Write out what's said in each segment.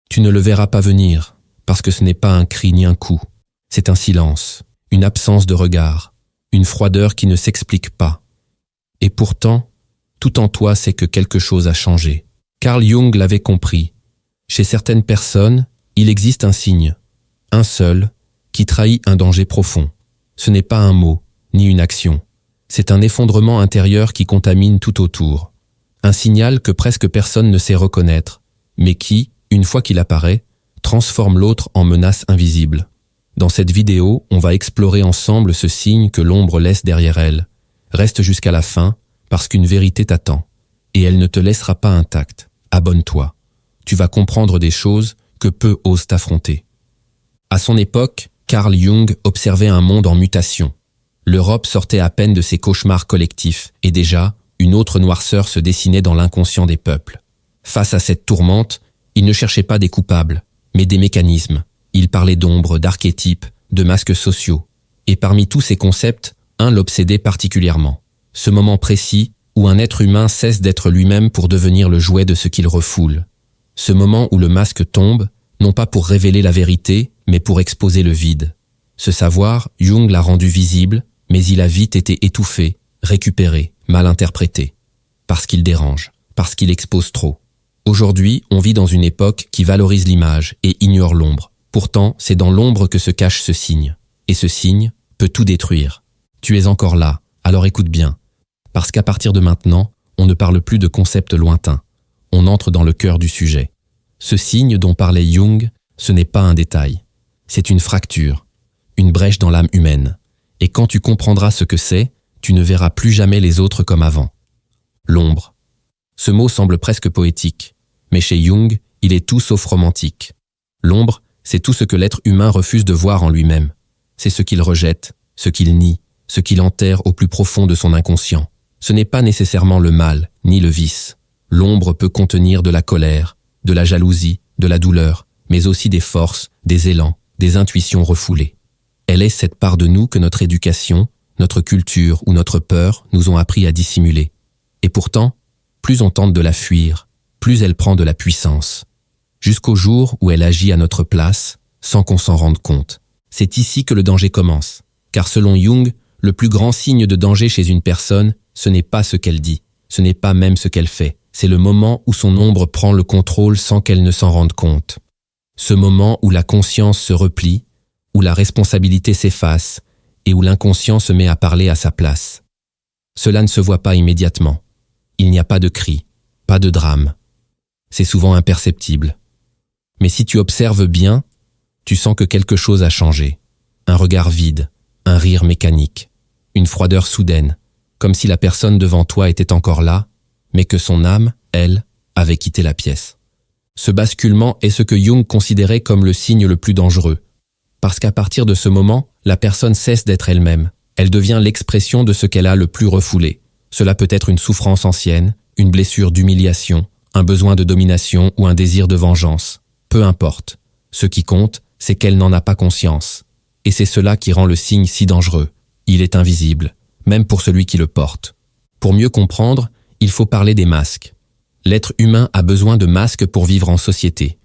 Tu ne le verras pas venir, parce que ce n'est pas un cri ni un coup. C'est un silence, une absence de regard, une froideur qui ne s'explique pas. Et pourtant, tout en toi sait que quelque chose a changé. Carl Jung l'avait compris. Chez certaines personnes, il existe un signe, un seul, qui trahit un danger profond. Ce n'est pas un mot, ni une action. C'est un effondrement intérieur qui contamine tout autour. Un signal que presque personne ne sait reconnaître, mais qui, une fois qu'il apparaît, transforme l'autre en menace invisible. Dans cette vidéo, on va explorer ensemble ce signe que l'ombre laisse derrière elle. Reste jusqu'à la fin, parce qu'une vérité t'attend. Et elle ne te laissera pas intacte. Abonne-toi. Tu vas comprendre des choses que peu osent affronter. À son époque, Carl Jung observait un monde en mutation. L'Europe sortait à peine de ses cauchemars collectifs, et déjà, une autre noirceur se dessinait dans l'inconscient des peuples. Face à cette tourmente, il ne cherchait pas des coupables, mais des mécanismes. Il parlait d'ombres, d'archétypes, de masques sociaux. Et parmi tous ces concepts, un l'obsédait particulièrement. Ce moment précis où un être humain cesse d'être lui-même pour devenir le jouet de ce qu'il refoule. Ce moment où le masque tombe, non pas pour révéler la vérité, mais pour exposer le vide. Ce savoir, Jung l'a rendu visible, mais il a vite été étouffé, récupéré, mal interprété. Parce qu'il dérange, parce qu'il expose trop. Aujourd'hui, on vit dans une époque qui valorise l'image et ignore l'ombre. Pourtant, c'est dans l'ombre que se cache ce signe. Et ce signe peut tout détruire. Tu es encore là, alors écoute bien. Parce qu'à partir de maintenant, on ne parle plus de concepts lointains. On entre dans le cœur du sujet. Ce signe dont parlait Jung, ce n'est pas un détail. C'est une fracture, une brèche dans l'âme humaine. Et quand tu comprendras ce que c'est, tu ne verras plus jamais les autres comme avant. L'ombre. Ce mot semble presque poétique, mais chez Jung, il est tout sauf romantique. L'ombre, c'est tout ce que l'être humain refuse de voir en lui-même. C'est ce qu'il rejette, ce qu'il nie, ce qu'il enterre au plus profond de son inconscient. Ce n'est pas nécessairement le mal, ni le vice. L'ombre peut contenir de la colère, de la jalousie, de la douleur, mais aussi des forces, des élans, des intuitions refoulées. Elle est cette part de nous que notre éducation, notre culture ou notre peur nous ont appris à dissimuler. Et pourtant, plus on tente de la fuir, plus elle prend de la puissance. Jusqu'au jour où elle agit à notre place, sans qu'on s'en rende compte. C'est ici que le danger commence. Car selon Jung, le plus grand signe de danger chez une personne, ce n'est pas ce qu'elle dit, ce n'est pas même ce qu'elle fait. C'est le moment où son ombre prend le contrôle sans qu'elle ne s'en rende compte. Ce moment où la conscience se replie, où la responsabilité s'efface et où l'inconscient se met à parler à sa place. Cela ne se voit pas immédiatement. Il n'y a pas de cri, pas de drame. C'est souvent imperceptible. Mais si tu observes bien, tu sens que quelque chose a changé. Un regard vide, un rire mécanique, une froideur soudaine, comme si la personne devant toi était encore là, mais que son âme, elle, avait quitté la pièce. Ce basculement est ce que Jung considérait comme le signe le plus dangereux. Parce qu'à partir de ce moment, la personne cesse d'être elle-même. Elle devient l'expression de ce qu'elle a le plus refoulé. Cela peut être une souffrance ancienne, une blessure d'humiliation, un besoin de domination ou un désir de vengeance. Peu importe. Ce qui compte, c'est qu'elle n'en a pas conscience. Et c'est cela qui rend le signe si dangereux. Il est invisible, même pour celui qui le porte. Pour mieux comprendre, il faut parler des masques. L'être humain a besoin de masques pour vivre en société.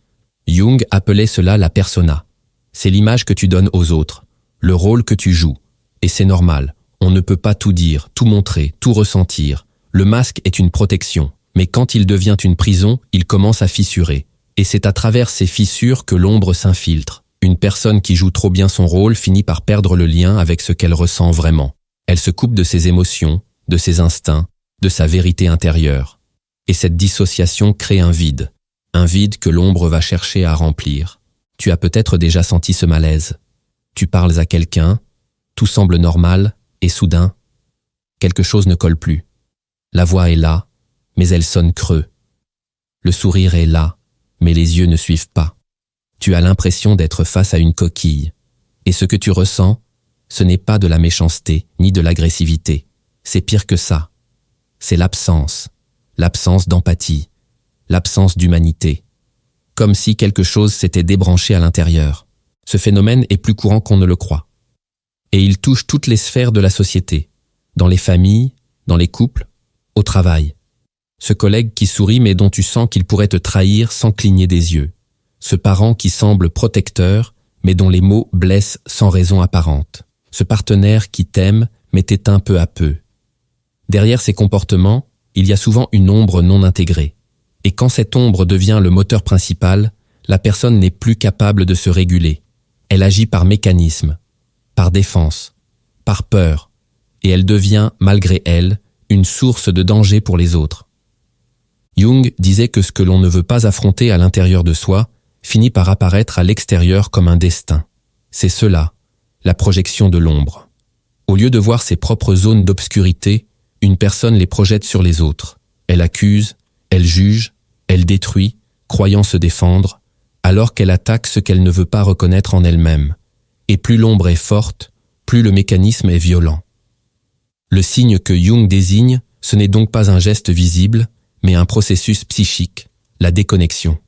Jung appelait cela la persona. C'est l'image que tu donnes aux autres, le rôle que tu joues. Et c'est normal, on ne peut pas tout dire, tout montrer, tout ressentir. Le masque est une protection, mais quand il devient une prison, il commence à fissurer. Et c'est à travers ces fissures que l'ombre s'infiltre. Une personne qui joue trop bien son rôle finit par perdre le lien avec ce qu'elle ressent vraiment. Elle se coupe de ses émotions, de ses instincts, de sa vérité intérieure. Et cette dissociation crée un vide que l'ombre va chercher à remplir. Tu as peut-être déjà senti ce malaise. Tu parles à quelqu'un, tout semble normal, et soudain, quelque chose ne colle plus. La voix est là, mais elle sonne creux. Le sourire est là, mais les yeux ne suivent pas. Tu as l'impression d'être face à une coquille. Et ce que tu ressens, ce n'est pas de la méchanceté, ni de l'agressivité. C'est pire que ça. C'est l'absence d'empathie, l'absence d'humanité. Comme si quelque chose s'était débranché à l'intérieur. Ce phénomène est plus courant qu'on ne le croit. Et il touche toutes les sphères de la société, dans les familles, dans les couples, au travail. Ce collègue qui sourit mais dont tu sens qu'il pourrait te trahir sans cligner des yeux. Ce parent qui semble protecteur, mais dont les mots blessent sans raison apparente. Ce partenaire qui t'aime, mais t'éteint peu à peu. Derrière ces comportements, il y a souvent une ombre non intégrée. Et quand cette ombre devient le moteur principal, la personne n'est plus capable de se réguler. Elle agit par mécanisme, par défense, par peur, et elle devient, malgré elle, une source de danger pour les autres. Jung disait que ce que l'on ne veut pas affronter à l'intérieur de soi finit par apparaître à l'extérieur comme un destin. C'est cela, la projection de l'ombre. Au lieu de voir ses propres zones d'obscurité, une personne les projette sur les autres. Elle accuse, elle juge, elle détruit, croyant se défendre, alors qu'elle attaque ce qu'elle ne veut pas reconnaître en elle-même. Et plus l'ombre est forte, plus le mécanisme est violent. Le signe que Jung désigne, ce n'est donc pas un geste visible, mais un processus psychique, la déconnexion.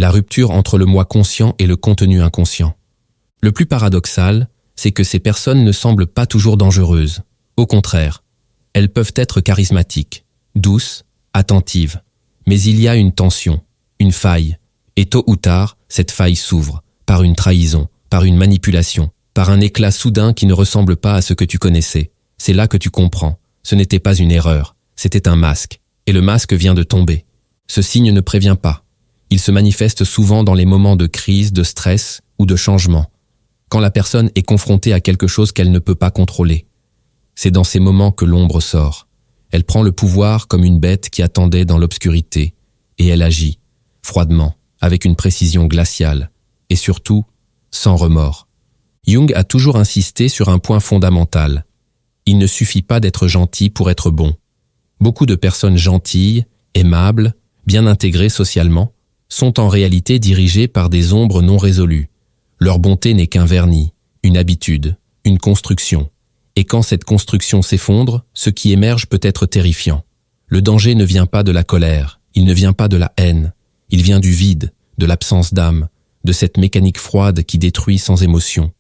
La rupture entre le moi conscient et le contenu inconscient. Le plus paradoxal, c'est que ces personnes ne semblent pas toujours dangereuses. Au contraire, elles peuvent être charismatiques, douces, attentives. Mais il y a une tension, une faille, et tôt ou tard, cette faille s'ouvre, par une trahison, par une manipulation, par un éclat soudain qui ne ressemble pas à ce que tu connaissais. C'est là que tu comprends, ce n'était pas une erreur, c'était un masque, et le masque vient de tomber. Ce signe ne prévient pas. Il se manifeste souvent dans les moments de crise, de stress ou de changement, quand la personne est confrontée à quelque chose qu'elle ne peut pas contrôler. C'est dans ces moments que l'ombre sort. Elle prend le pouvoir comme une bête qui attendait dans l'obscurité, et elle agit, froidement, avec une précision glaciale, et surtout, sans remords. Jung a toujours insisté sur un point fondamental. Il ne suffit pas d'être gentil pour être bon. Beaucoup de personnes gentilles, aimables, bien intégrées socialement, sont en réalité dirigées par des ombres non résolues. Leur bonté n'est qu'un vernis, une habitude, une construction. Et quand cette construction s'effondre, ce qui émerge peut être terrifiant. Le danger ne vient pas de la colère, il ne vient pas de la haine, il vient du vide, de l'absence d'âme, de cette mécanique froide qui détruit sans émotion.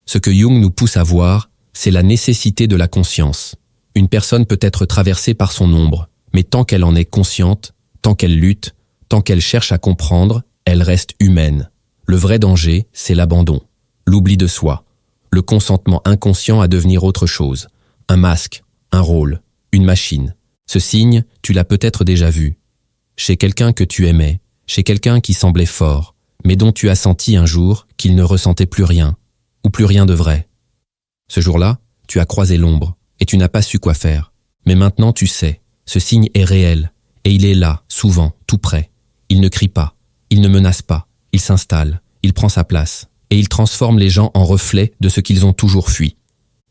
Ce que Jung nous pousse à voir, c'est la nécessité de la conscience. Une personne peut être traversée par son ombre, mais tant qu'elle en est consciente, tant qu'elle lutte, tant qu'elle cherche à comprendre, elle reste humaine. Le vrai danger, c'est l'abandon, l'oubli de soi, le consentement inconscient à devenir autre chose, un masque, un rôle, une machine. Ce signe, tu l'as peut-être déjà vu. Chez quelqu'un que tu aimais, chez quelqu'un qui semblait fort, mais dont tu as senti un jour qu'il ne ressentait plus rien, ou plus rien de vrai. Ce jour-là, tu as croisé l'ombre, et tu n'as pas su quoi faire. Mais maintenant tu sais, ce signe est réel, et il est là, souvent, tout près. Il ne crie pas, il ne menace pas, il s'installe, il prend sa place, et il transforme les gens en reflets de ce qu'ils ont toujours fui.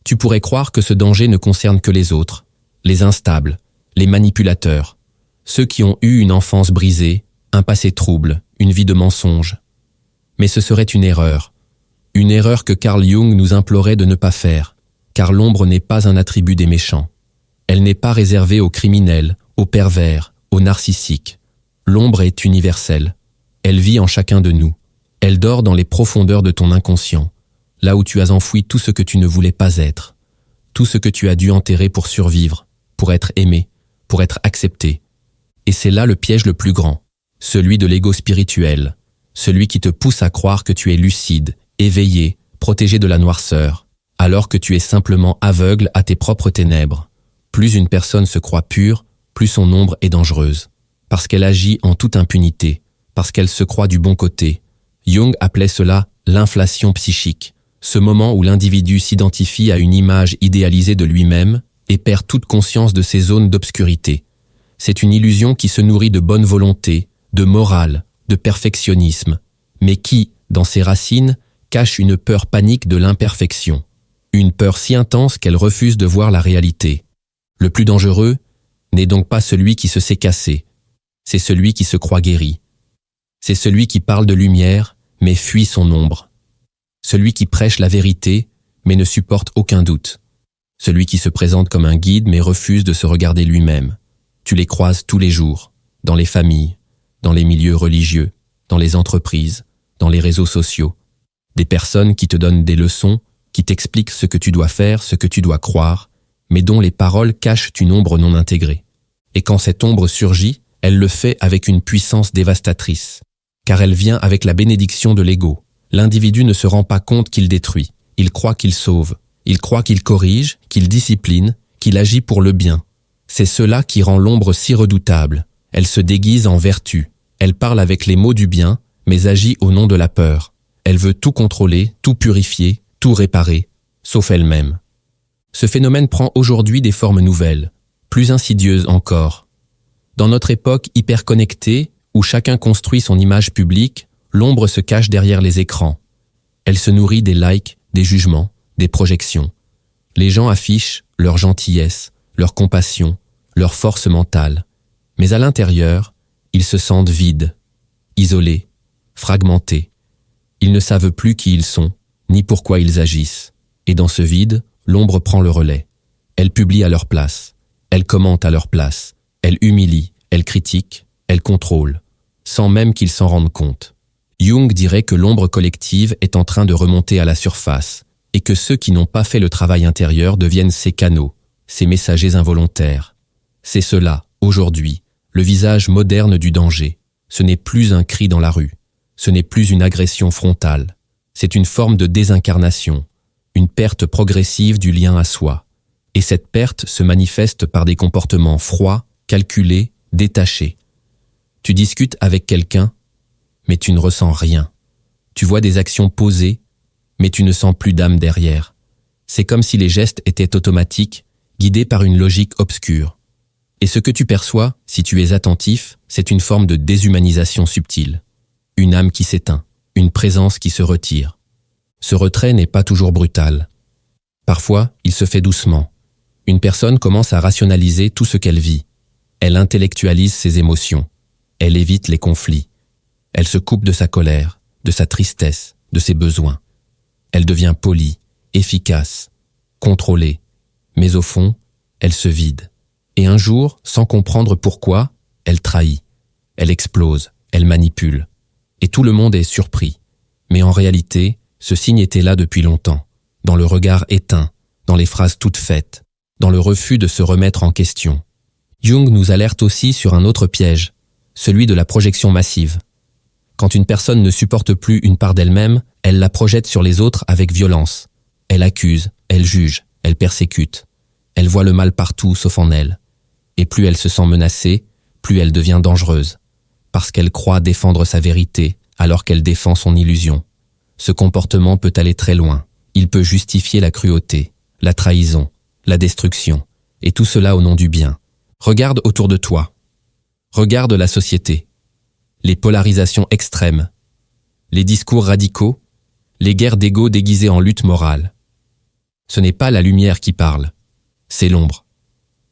Tu pourrais croire que ce danger ne concerne que les autres, les instables, les manipulateurs, ceux qui ont eu une enfance brisée, un passé trouble, une vie de mensonges. Mais ce serait une erreur que Carl Jung nous implorait de ne pas faire, car l'ombre n'est pas un attribut des méchants. Elle n'est pas réservée aux criminels, aux pervers, aux narcissiques. L'ombre est universelle. Elle vit en chacun de nous. Elle dort dans les profondeurs de ton inconscient, là où tu as enfoui tout ce que tu ne voulais pas être, tout ce que tu as dû enterrer pour survivre, pour être aimé, pour être accepté. Et c'est là le piège le plus grand, celui de l'ego spirituel, celui qui te pousse à croire que tu es lucide, éveillé, protégé de la noirceur, alors que tu es simplement aveugle à tes propres ténèbres. Plus une personne se croit pure, plus son ombre est dangereuse, parce qu'elle agit en toute impunité, parce qu'elle se croit du bon côté. Jung appelait cela l'inflation psychique, ce moment où l'individu s'identifie à une image idéalisée de lui-même et perd toute conscience de ses zones d'obscurité. C'est une illusion qui se nourrit de bonne volonté, de morale, de perfectionnisme, mais qui, dans ses racines, cache une peur panique de l'imperfection, une peur si intense qu'elle refuse de voir la réalité. Le plus dangereux n'est donc pas celui qui se sait casser, c'est celui qui se croit guéri. C'est celui qui parle de lumière, mais fuit son ombre. Celui qui prêche la vérité, mais ne supporte aucun doute. Celui qui se présente comme un guide, mais refuse de se regarder lui-même. Tu les croises tous les jours, dans les familles, dans les milieux religieux, dans les entreprises, dans les réseaux sociaux. Des personnes qui te donnent des leçons, qui t'expliquent ce que tu dois faire, ce que tu dois croire, mais dont les paroles cachent une ombre non intégrée. Et quand cette ombre surgit, elle le fait avec une puissance dévastatrice. car elle vient avec la bénédiction de l'ego. L'individu ne se rend pas compte qu'il détruit, il croit qu'il sauve, il croit qu'il corrige, qu'il discipline, qu'il agit pour le bien. C'est cela qui rend l'ombre si redoutable. Elle se déguise en vertu, elle parle avec les mots du bien, mais agit au nom de la peur. Elle veut tout contrôler, tout purifier, tout réparer, sauf elle-même. Ce phénomène prend aujourd'hui des formes nouvelles, plus insidieuses encore. Dans notre époque hyper connectée, où chacun construit son image publique, l'ombre se cache derrière les écrans. Elle se nourrit des likes, des jugements, des projections. Les gens affichent leur gentillesse, leur compassion, leur force mentale. Mais à l'intérieur, ils se sentent vides, isolés, fragmentés. Ils ne savent plus qui ils sont, ni pourquoi ils agissent. Et dans ce vide, l'ombre prend le relais. Elle publie à leur place. Elle commente à leur place. Elle humilie, elle critique, elle contrôle, sans même qu'ils s'en rendent compte. Jung dirait que l'ombre collective est en train de remonter à la surface, et que ceux qui n'ont pas fait le travail intérieur deviennent ces canaux, ces messagers involontaires. C'est cela, aujourd'hui, le visage moderne du danger. Ce n'est plus un cri dans la rue. Ce n'est plus une agression frontale. C'est une forme de désincarnation, une perte progressive du lien à soi. Et cette perte se manifeste par des comportements froids, calculés, détachés. Tu discutes avec quelqu'un, mais tu ne ressens rien. Tu vois des actions posées, mais tu ne sens plus d'âme derrière. C'est comme si les gestes étaient automatiques, guidés par une logique obscure. Et ce que tu perçois, si tu es attentif, c'est une forme de déshumanisation subtile. Une âme qui s'éteint, une présence qui se retire. Ce retrait n'est pas toujours brutal. Parfois, il se fait doucement. Une personne commence à rationaliser tout ce qu'elle vit. Elle intellectualise ses émotions. Elle évite les conflits. Elle se coupe de sa colère, de sa tristesse, de ses besoins. Elle devient polie, efficace, contrôlée. Mais au fond, elle se vide. Et un jour, sans comprendre pourquoi, elle trahit. Elle explose, elle manipule. Et tout le monde est surpris. Mais en réalité, ce signe était là depuis longtemps, dans le regard éteint, dans les phrases toutes faites, dans le refus de se remettre en question. Jung nous alerte aussi sur un autre piège, celui de la projection massive. Quand une personne ne supporte plus une part d'elle-même, elle la projette sur les autres avec violence. Elle accuse, elle juge, elle persécute. Elle voit le mal partout sauf en elle. Et plus elle se sent menacée, plus elle devient dangereuse, parce qu'elle croit défendre sa vérité alors qu'elle défend son illusion. Ce comportement peut aller très loin. Il peut justifier la cruauté, la trahison, la destruction, et tout cela au nom du bien. Regarde autour de toi. Regarde la société. Les polarisations extrêmes, les discours radicaux, les guerres d'ego déguisées en lutte morale. Ce n'est pas la lumière qui parle, c'est l'ombre.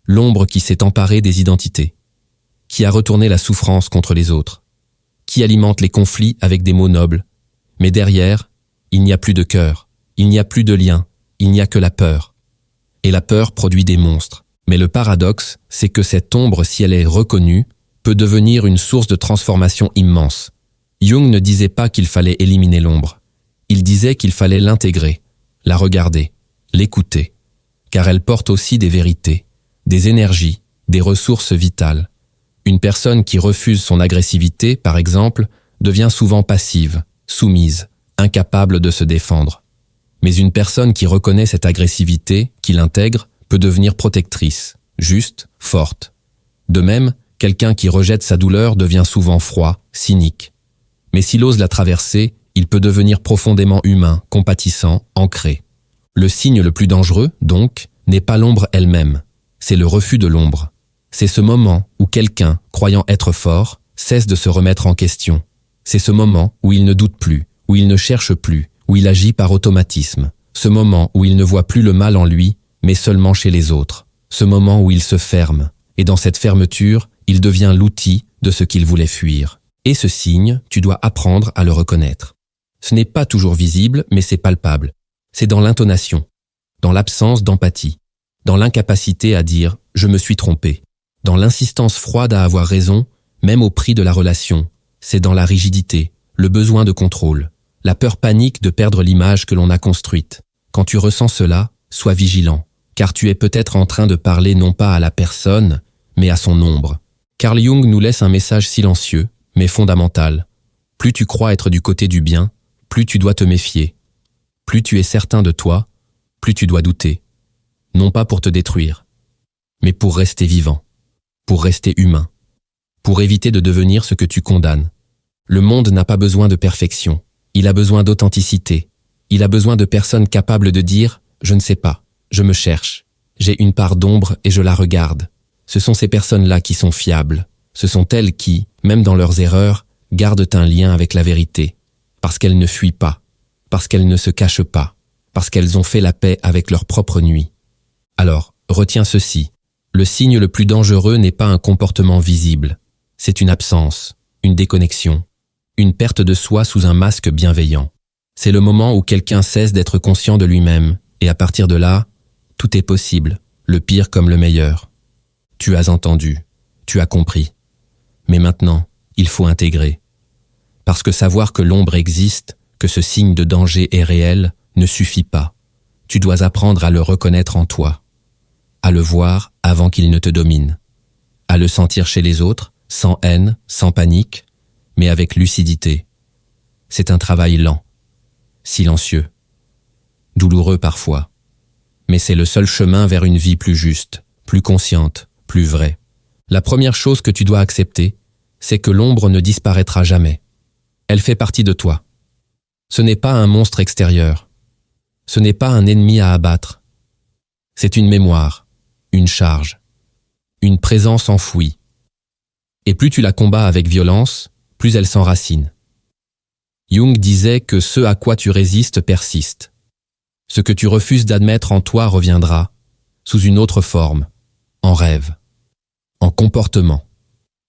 L'ombre qui s'est emparée des identités, qui a retourné la souffrance contre les autres, qui alimente les conflits avec des mots nobles. Mais derrière, il n'y a plus de cœur, il n'y a plus de lien, il n'y a que la peur. Et la peur produit des monstres. Mais le paradoxe, c'est que cette ombre, si elle est reconnue, peut devenir une source de transformation immense. Jung ne disait pas qu'il fallait éliminer l'ombre. Il disait qu'il fallait l'intégrer, la regarder, l'écouter, car elle porte aussi des vérités, des énergies, des ressources vitales. Une personne qui refuse son agressivité, par exemple, devient souvent passive, soumise, incapable de se défendre. Mais une personne qui reconnaît cette agressivité, qui l'intègre, peut devenir protectrice, juste, forte. De même, quelqu'un qui rejette sa douleur devient souvent froid, cynique. Mais s'il ose la traverser, il peut devenir profondément humain, compatissant, ancré. Le signe le plus dangereux, donc, n'est pas l'ombre elle-même, c'est le refus de l'ombre. C'est ce moment où quelqu'un, croyant être fort, cesse de se remettre en question. C'est ce moment où il ne doute plus, où il ne cherche plus, où il agit par automatisme. Ce moment où il ne voit plus le mal en lui, mais seulement chez les autres. Ce moment où il se ferme, et dans cette fermeture, il devient l'outil de ce qu'il voulait fuir. Et ce signe, tu dois apprendre à le reconnaître. Ce n'est pas toujours visible, mais c'est palpable. C'est dans l'intonation, dans l'absence d'empathie, dans l'incapacité à dire « je me suis trompé », dans l'insistance froide à avoir raison, même au prix de la relation. C'est dans la rigidité, le besoin de contrôle, la peur panique de perdre l'image que l'on a construite. Quand tu ressens cela, sois vigilant, car tu es peut-être en train de parler non pas à la personne, mais à son ombre. Carl Jung nous laisse un message silencieux, mais fondamental. Plus tu crois être du côté du bien, plus tu dois te méfier. Plus tu es certain de toi, plus tu dois douter. Non pas pour te détruire, mais pour rester vivant, pour rester humain, pour éviter de devenir ce que tu condamnes. Le monde n'a pas besoin de perfection, il a besoin d'authenticité. Il a besoin de personnes capables de dire « je ne sais pas, je me cherche, j'ai une part d'ombre et je la regarde ». Ce sont ces personnes-là qui sont fiables. Ce sont elles qui, même dans leurs erreurs, gardent un lien avec la vérité, parce qu'elles ne fuient pas, parce qu'elles ne se cachent pas, parce qu'elles ont fait la paix avec leur propre nuit. Alors, retiens ceci, le signe le plus dangereux n'est pas un comportement visible, c'est une absence, une déconnexion, une perte de soi sous un masque bienveillant. C'est le moment où quelqu'un cesse d'être conscient de lui-même, et à partir de là, tout est possible, le pire comme le meilleur. Tu as entendu, tu as compris. Mais maintenant, il faut intégrer. Parce que savoir que l'ombre existe, que ce signe de danger est réel, ne suffit pas. Tu dois apprendre à le reconnaître en toi, à le voir avant qu'il ne te domine, à le sentir chez les autres, sans haine, sans panique, mais avec lucidité. C'est un travail lent, silencieux, douloureux parfois, mais c'est le seul chemin vers une vie plus juste, plus consciente, plus vraie. La première chose que tu dois accepter, c'est que l'ombre ne disparaîtra jamais. Elle fait partie de toi. Ce n'est pas un monstre extérieur. Ce n'est pas un ennemi à abattre. C'est une mémoire, une charge, une présence enfouie. Et plus tu la combats avec violence, plus elle s'enracine. Jung disait que ce à quoi tu résistes persiste. Ce que tu refuses d'admettre en toi reviendra, sous une autre forme, en rêve, en comportement,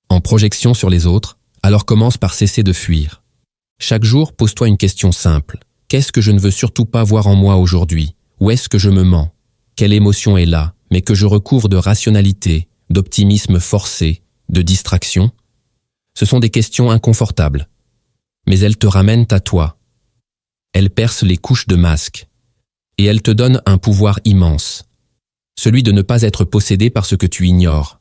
en projection sur les autres, alors commence par cesser de fuir. Chaque jour, pose-toi une question simple. Qu'est-ce que je ne veux surtout pas voir en moi aujourd'hui? Où est-ce que je me mens? Quelle émotion est là, mais que je recouvre de rationalité, d'optimisme forcé, de distraction? Ce sont des questions inconfortables, mais elles te ramènent à toi. Elles percent les couches de masque, et elles te donnent un pouvoir immense, celui de ne pas être possédé par ce que tu ignores.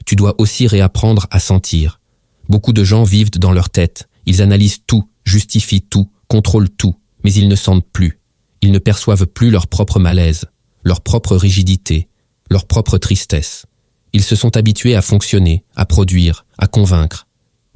Tu dois aussi réapprendre à sentir. Beaucoup de gens vivent dans leur tête, ils analysent tout, justifient tout, contrôlent tout, mais ils ne sentent plus. Ils ne perçoivent plus leur propre malaise, leur propre rigidité, leur propre tristesse. Ils se sont habitués à fonctionner, à produire, à convaincre.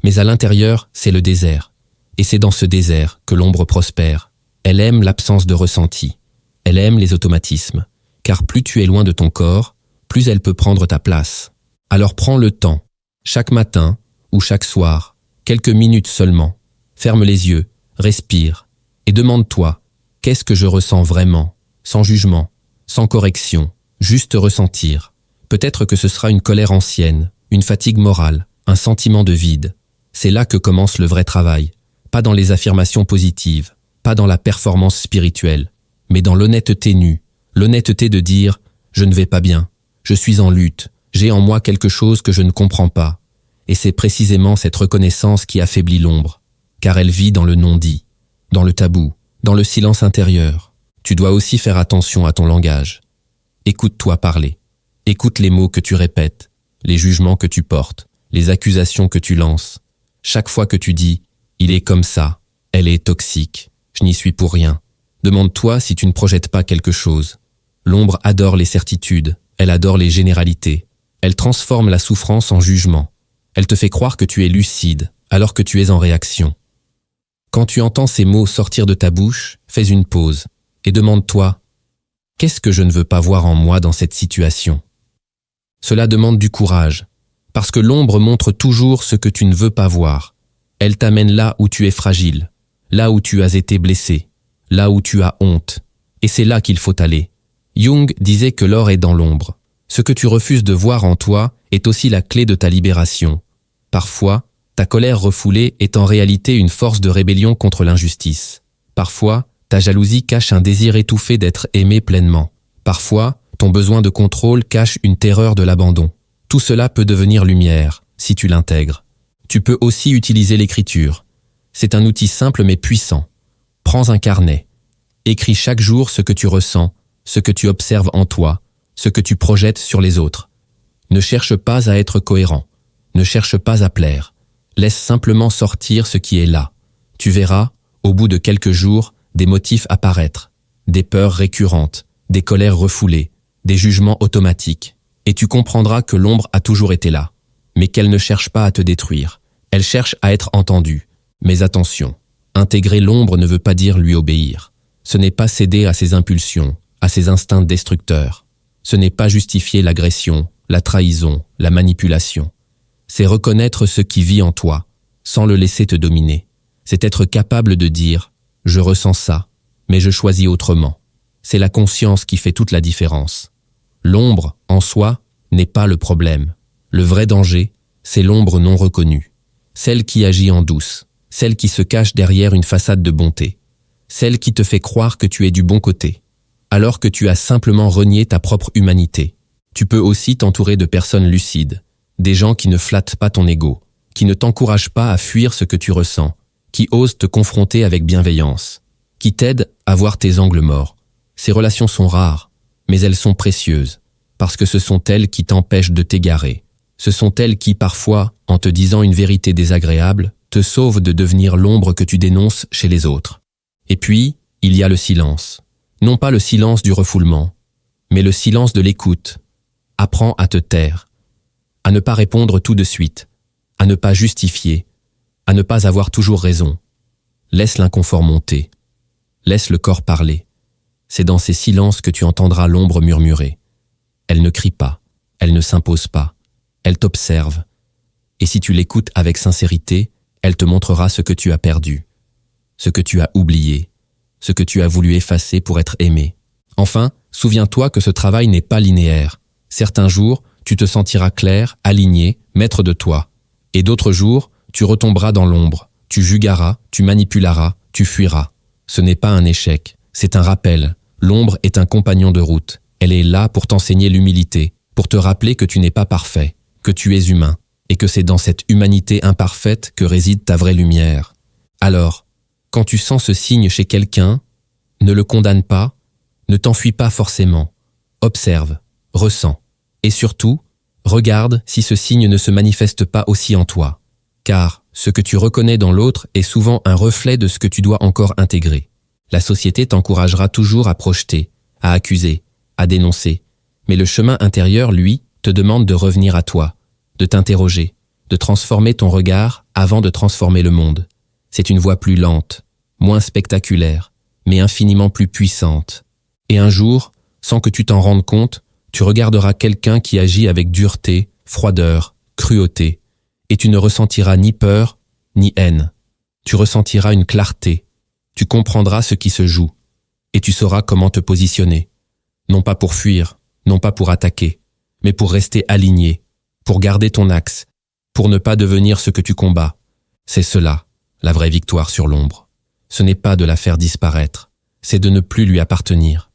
Mais à l'intérieur, c'est le désert. Et c'est dans ce désert que l'ombre prospère. Elle aime l'absence de ressenti. Elle aime les automatismes. Car plus tu es loin de ton corps, plus elle peut prendre ta place. Alors prends le temps, chaque matin ou chaque soir, quelques minutes seulement. Ferme les yeux, respire et demande-toi, qu'est-ce que je ressens vraiment, sans jugement, sans correction, juste ressentir. Peut-être que ce sera une colère ancienne, une fatigue morale, un sentiment de vide. C'est là que commence le vrai travail, pas dans les affirmations positives, pas dans la performance spirituelle, mais dans l'honnêteté nue, l'honnêteté de dire « je ne vais pas bien, je suis en lutte, j'ai en moi quelque chose que je ne comprends pas ». Et c'est précisément cette reconnaissance qui affaiblit l'ombre, car elle vit dans le non-dit, dans le tabou, dans le silence intérieur. Tu dois aussi faire attention à ton langage. Écoute-toi parler. Écoute les mots que tu répètes, les jugements que tu portes, les accusations que tu lances. Chaque fois que tu dis « il est comme ça, elle est toxique, je n'y suis pour rien », demande-toi si tu ne projettes pas quelque chose. L'ombre adore les certitudes, elle adore les généralités. Elle transforme la souffrance en jugement. Elle te fait croire que tu es lucide, alors que tu es en réaction. Quand tu entends ces mots sortir de ta bouche, fais une pause et demande-toi « qu'est-ce que je ne veux pas voir en moi dans cette situation ?» Cela demande du courage, parce que l'ombre montre toujours ce que tu ne veux pas voir. Elle t'amène là où tu es fragile, là où tu as été blessé, là où tu as honte, et c'est là qu'il faut aller. Jung disait que l'or est dans l'ombre. Ce que tu refuses de voir en toi est aussi la clé de ta libération. Parfois, ta colère refoulée est en réalité une force de rébellion contre l'injustice. Parfois, ta jalousie cache un désir étouffé d'être aimé pleinement. Parfois, ton besoin de contrôle cache une terreur de l'abandon. Tout cela peut devenir lumière, si tu l'intègres. Tu peux aussi utiliser l'écriture. C'est un outil simple mais puissant. Prends un carnet. Écris chaque jour ce que tu ressens, ce que tu observes en toi, ce que tu projettes sur les autres. Ne cherche pas à être cohérent. Ne cherche pas à plaire. Laisse simplement sortir ce qui est là. Tu verras, au bout de quelques jours, des motifs apparaître, des peurs récurrentes, des colères refoulées, des jugements automatiques, et tu comprendras que l'ombre a toujours été là, mais qu'elle ne cherche pas à te détruire, elle cherche à être entendue. Mais attention, intégrer l'ombre ne veut pas dire lui obéir. Ce n'est pas céder à ses impulsions, à ses instincts destructeurs. Ce n'est pas justifier l'agression, la trahison, la manipulation. C'est reconnaître ce qui vit en toi, sans le laisser te dominer. C'est être capable de dire « je ressens ça, mais je choisis autrement ». C'est la conscience qui fait toute la différence. L'ombre, en soi, n'est pas le problème. Le vrai danger, c'est l'ombre non reconnue. Celle qui agit en douce, celle qui se cache derrière une façade de bonté, celle qui te fait croire que tu es du bon côté, alors que tu as simplement renié ta propre humanité. Tu peux aussi t'entourer de personnes lucides, des gens qui ne flattent pas ton ego, qui ne t'encouragent pas à fuir ce que tu ressens, qui osent te confronter avec bienveillance, qui t'aident à voir tes angles morts. Ces relations sont rares, mais elles sont précieuses, parce que ce sont elles qui t'empêchent de t'égarer. Ce sont elles qui, parfois, en te disant une vérité désagréable, te sauvent de devenir l'ombre que tu dénonces chez les autres. Et puis, il y a le silence. Non pas le silence du refoulement, mais le silence de l'écoute. Apprends à te taire, à ne pas répondre tout de suite, à ne pas justifier, à ne pas avoir toujours raison. Laisse l'inconfort monter. Laisse le corps parler. C'est dans ces silences que tu entendras l'ombre murmurer. Elle ne crie pas, elle ne s'impose pas, elle t'observe. Et si tu l'écoutes avec sincérité, elle te montrera ce que tu as perdu, ce que tu as oublié, ce que tu as voulu effacer pour être aimé. Enfin, souviens-toi que ce travail n'est pas linéaire. Certains jours, tu te sentiras clair, aligné, maître de toi. Et d'autres jours, tu retomberas dans l'ombre, tu jugeras, tu manipuleras, tu fuiras. Ce n'est pas un échec, c'est un rappel. L'ombre est un compagnon de route. Elle est là pour t'enseigner l'humilité, pour te rappeler que tu n'es pas parfait, que tu es humain, et que c'est dans cette humanité imparfaite que réside ta vraie lumière. Alors, quand tu sens ce signe chez quelqu'un, ne le condamne pas, ne t'enfuis pas forcément. Observe, ressens. Et surtout, regarde si ce signe ne se manifeste pas aussi en toi. Car ce que tu reconnais dans l'autre est souvent un reflet de ce que tu dois encore intégrer. La société t'encouragera toujours à projeter, à accuser, à dénoncer. Mais le chemin intérieur, lui, te demande de revenir à toi, de t'interroger, de transformer ton regard avant de transformer le monde. C'est une voie plus lente, moins spectaculaire, mais infiniment plus puissante. Et un jour, sans que tu t'en rendes compte, tu regarderas quelqu'un qui agit avec dureté, froideur, cruauté, et tu ne ressentiras ni peur, ni haine. Tu ressentiras une clarté, tu comprendras ce qui se joue, et tu sauras comment te positionner. Non pas pour fuir, non pas pour attaquer, mais pour rester aligné, pour garder ton axe, pour ne pas devenir ce que tu combats. C'est cela, la vraie victoire sur l'ombre. Ce n'est pas de la faire disparaître, c'est de ne plus lui appartenir.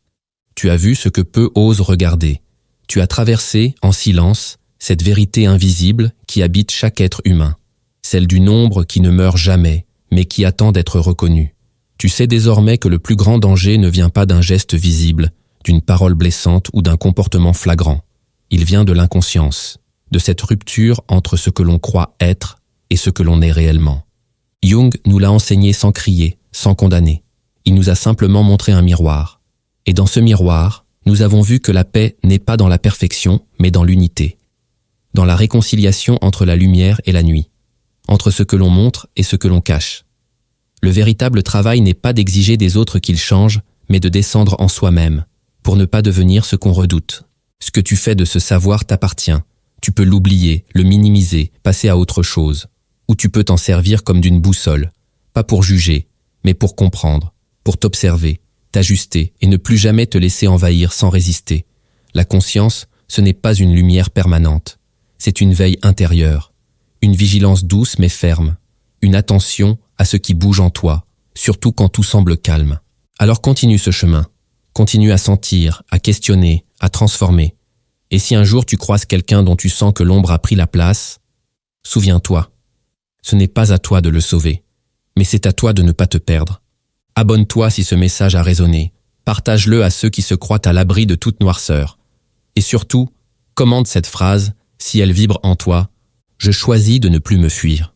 Tu as vu ce que peu osent regarder. Tu as traversé, en silence, cette vérité invisible qui habite chaque être humain, celle d'une ombre qui ne meurt jamais, mais qui attend d'être reconnue. Tu sais désormais que le plus grand danger ne vient pas d'un geste visible, d'une parole blessante ou d'un comportement flagrant. Il vient de l'inconscience, de cette rupture entre ce que l'on croit être et ce que l'on est réellement. Jung nous l'a enseigné sans crier, sans condamner. Il nous a simplement montré un miroir. Et dans ce miroir, nous avons vu que la paix n'est pas dans la perfection, mais dans l'unité. Dans la réconciliation entre la lumière et la nuit. Entre ce que l'on montre et ce que l'on cache. Le véritable travail n'est pas d'exiger des autres qu'ils changent, mais de descendre en soi-même, pour ne pas devenir ce qu'on redoute. Ce que tu fais de ce savoir t'appartient. Tu peux l'oublier, le minimiser, passer à autre chose. Ou tu peux t'en servir comme d'une boussole, pas pour juger, mais pour comprendre, pour t'observer, t'ajuster et ne plus jamais te laisser envahir sans résister. La conscience, ce n'est pas une lumière permanente, c'est une veille intérieure, une vigilance douce mais ferme, une attention à ce qui bouge en toi, surtout quand tout semble calme. Alors continue ce chemin, continue à sentir, à questionner, à transformer. Et si un jour tu croises quelqu'un dont tu sens que l'ombre a pris la place, souviens-toi, ce n'est pas à toi de le sauver, mais c'est à toi de ne pas te perdre. Abonne-toi si ce message a résonné, partage-le à ceux qui se croient à l'abri de toute noirceur. Et surtout, commente cette phrase, si elle vibre en toi, « Je choisis de ne plus me fuir ».